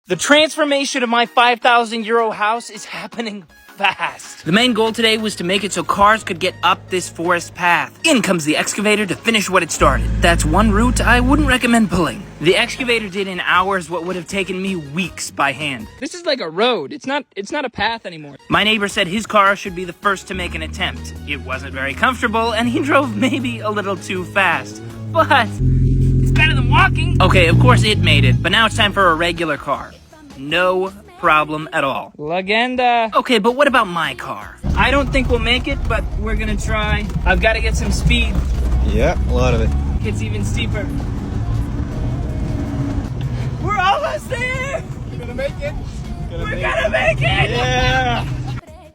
The transformation of my 5,000 euro house is happening fast. The main goal today was to make it so cars could get up this forest path. In comes the excavator to finish what it started. That's one route I wouldn't recommend pulling. The excavator did in hours what would have taken me weeks by hand. This is like a road. It's not a path anymore. My neighbor said his car should be the first to make an attempt. It wasn't very comfortable, and he drove maybe a little too fast. But it's better than walking. Okay, of course it made it, but now it's time for a regular car. No problem at all. Legenda. Okay, but what about my car? I don't think we'll make it, but we're gonna try. I've got to get some speed. Yeah, a lot of it. It's even steeper. We're almost there! We're gonna make it. We're gonna make it! Yeah!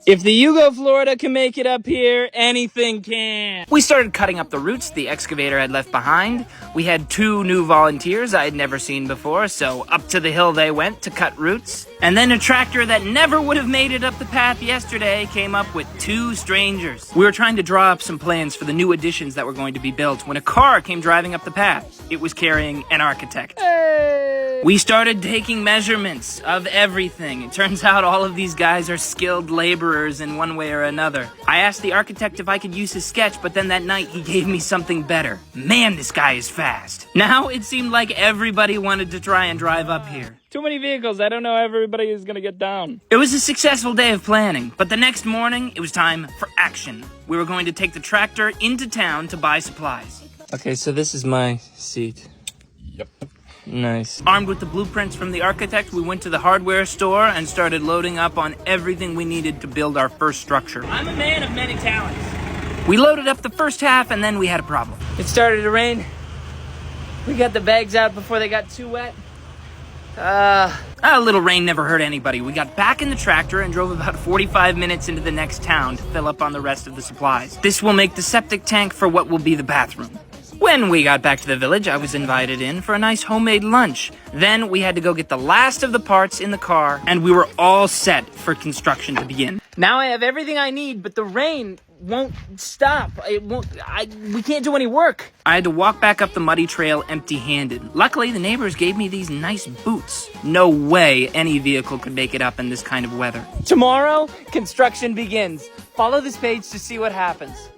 If the Yugo Florida can make it up here, anything can. We started cutting up the roots the excavator had left behind. We had 2 new volunteers I had never seen before, so up to the hill they went to cut roots. And then a tractor that never would have made it up the path yesterday came up with 2 strangers. We were trying to draw up some plans for the new additions that were going to be built when a car came driving up the path. It was carrying an architect. Hey. We started taking measurements of everything. It turns out all of these guys are skilled laborers in one way or another. I asked the architect if I could use his sketch, but then that night he gave me something better. Man, this guy is fast. Now it seemed like everybody wanted to try and drive up here. Too many vehicles. I don't know how everybody is gonna get down. It was a successful day of planning, but the next morning it was time for action. We were going to take the tractor into town to buy supplies. Okay, so this is my seat. Yep. Nice. Armed with the blueprints from the architect, we went to the hardware store and started loading up on everything we needed to build our first structure. I'm a man of many talents. We loaded up the first half and then we had a problem. It started to rain. We got the bags out before they got too wet. A little rain never hurt anybody. We got back in the tractor and drove about 45 minutes into the next town to fill up on the rest of the supplies. This will make the septic tank for what will be the bathroom. When we got back to the village, I was invited in for a nice homemade lunch. Then we had to go get the last of the parts in the car, and we were all set for construction to begin. Now I have everything I need, but the rain won't stop. We can't do any work. I had to walk back up the muddy trail empty-handed. Luckily, the neighbors gave me these nice boots. No way any vehicle could make it up in this kind of weather. Tomorrow, construction begins. Follow this page to see what happens.